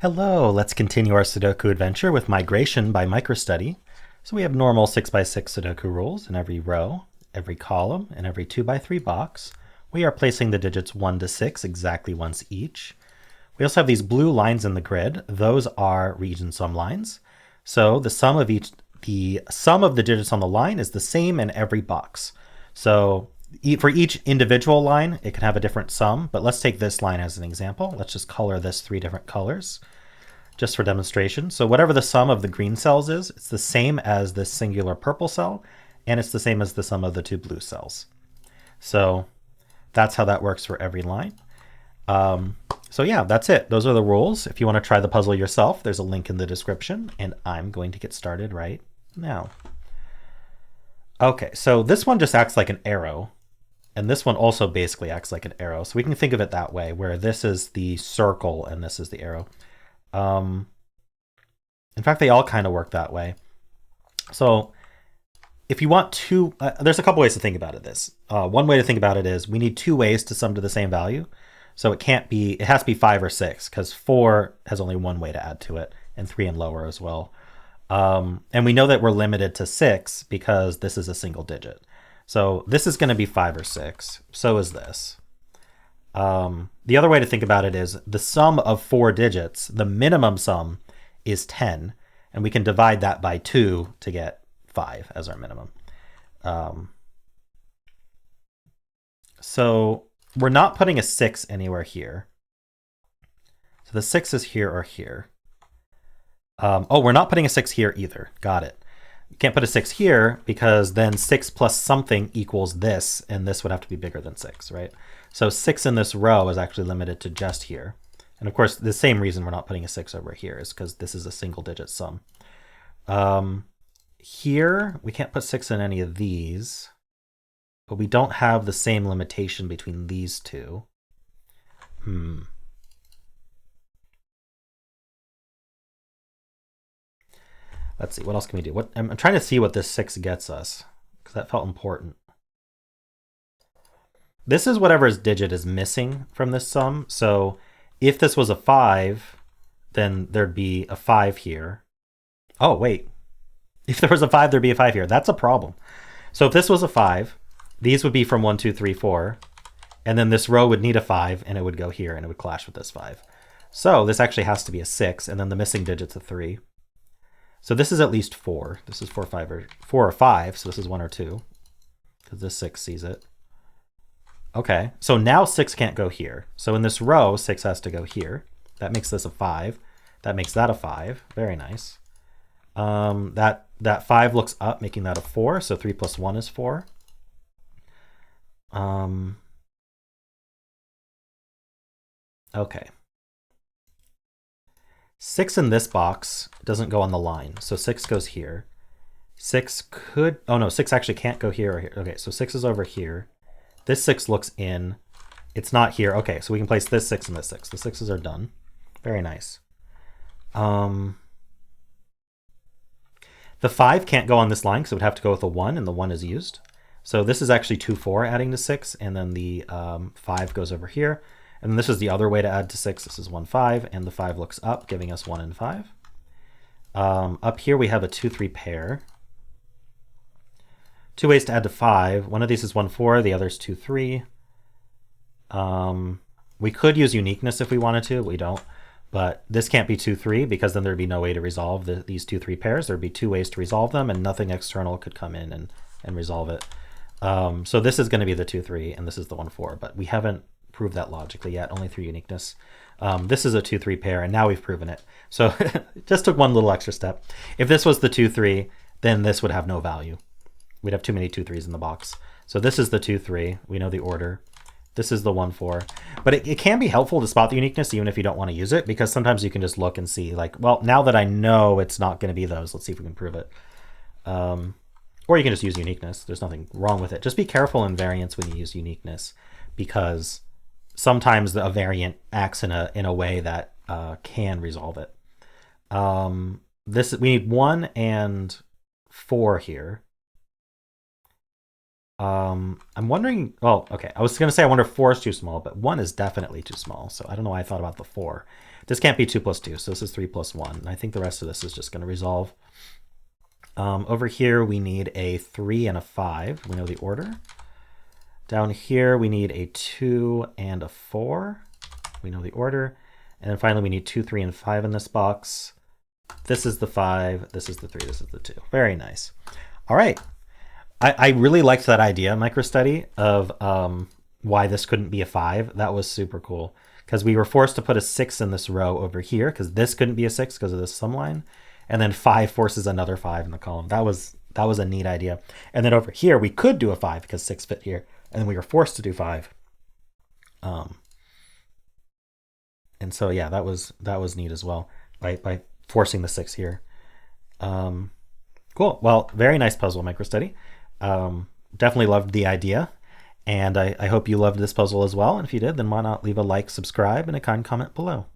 Hello, let's continue our Sudoku adventure with migration by MicroStudy. So we have normal 6x6 Sudoku rules in every row, every column, and every 2x3 box. We are placing the digits 1 to 6 exactly once each. We also have these blue lines in the grid. Those are region sum lines. So the sum of the digits on the line is the same in every box. So for each individual line, it can have a different sum, but let's take this line as an example. Let's just color this 3 different colors just for demonstration. So whatever the sum of the green cells is, it's the same as this singular purple cell, and it's the same as the sum of the 2 blue cells. So that's how that works for every line. So yeah, that's it. Those are the rules. If you want to try the puzzle yourself, there's a link in the description, and I'm going to get started right now. Okay, so this one just acts like an arrow, and this one also basically acts like an arrow. So we can think of it that way, where this is the circle and this is the arrow. In fact, they all kind of work that way. So if you want to, there's a couple ways to think about it. One way to think about it is we need 2 ways to sum to the same value. So it has to be 5 or 6, because 4 has only 1 way to add to it, and 3 and lower as well. And we know that we're limited to 6 because this is a single digit. So this is going to be 5 or 6. So is this. The other way to think about it is the sum of 4 digits, the minimum sum is 10, and we can divide that by 2 to get 5 as our minimum. So we're not putting a 6 anywhere here. So the 6 is here or here. Oh, we're not putting a 6 here either. Got it. You can't put a 6 here because then 6 plus something equals this, and this would have to be bigger than 6, right? So 6 in this row is actually limited to just here. And of course, the same reason we're not putting a 6 over here is because this is a single digit sum. Here, we can't put 6 in any of these, but we don't have the same limitation between these two. Let's see, what else can we do? I'm trying to see what this 6 gets us, because that felt important. This is whatever digit is missing from this sum. So if this was a 5, then there'd be a 5 here. Oh, wait. If there was a 5, there'd be a 5 here. That's a problem. So if this was a 5, these would be from 1, 2, 3, 4. And then this row would need a 5, and it would go here, and it would clash with this 5. So this actually has to be a 6, and then the missing digit's a 3. So this is at least 4. This is 4 or 5, so this is 1 or 2, because this 6 sees it. Okay, so now 6 can't go here. So in this row, 6 has to go here. That makes this a 5. That makes that a 5. Very nice. That 5 looks up, making that a 4. So 3 plus 1 is 4. Okay. 6 in this box doesn't go on the line. So 6 goes here. 6 could... Oh, no, 6 actually can't go here or here. Okay, so 6 is over here. This 6 looks in. It's not here. Okay, so we can place this 6 and this 6. The 6s are done. Very nice. The 5 can't go on this line because it would have to go with a 1, and the 1 is used. So this is actually 2, 4 adding to 6, and then the 5 goes over here. And this is the other way to add to 6. This is 1, 5, and the 5 looks up, giving us 1 and 5. Up here we have a 2, 3 pair. 2 ways to add to 5. One of these is 1, 4, the other is 2, 3. We could use uniqueness if we wanted to, but we don't. But this can't be 2, 3 because then there'd be no way to resolve these 2, 3 pairs. There'd be 2 ways to resolve them, and nothing external could come in and resolve it. So this is going to be the 2, 3, and this is the 1, 4, but we haven't proved that logically yet, only through uniqueness. This is a 2, 3 pair, and now we've proven it. So it just took one little extra step. If this was the 2, 3, then this would have no value. We'd have too many 2, 3s in the box. So this is the 2, 3. We know the order. This is the 1, 4. But it can be helpful to spot the uniqueness even if you don't want to use it, because sometimes you can just look and see, like, well, now that I know it's not going to be those, let's see if we can prove it. Or you can just use uniqueness. There's nothing wrong with it. Just be careful in variance when you use uniqueness, because sometimes a variant acts in a way that can resolve it. We need 1 and 4 here. I'm wondering, well, okay, I was going to say I wonder if 4 is too small, but 1 is definitely too small, so I don't know why I thought about the 4. This can't be 2 plus 2, so this is 3 plus 1, and I think the rest of this is just going to resolve. Over here, we need a 3 and a 5. We know the order. Down here, we need a 2 and a 4. We know the order. And then finally, we need 2, 3, and 5 in this box. This is the 5, this is the 3, this is the 2. Very nice. All right. I really liked that idea, MicroStudy, of why this couldn't be a 5. That was super cool. Because we were forced to put a 6 in this row over here, because this couldn't be a 6 because of this sum line. And then 5 forces another 5 in the column. That was a neat idea. And then over here, we could do a 5 because 6 fit here. And then we were forced to do 5. And so, yeah, that was neat as well, by forcing the 6 here. Cool. Well, very nice puzzle, MicroStudy. Definitely loved the idea. And I hope you loved this puzzle as well. And if you did, then why not leave a like, subscribe, and a kind comment below.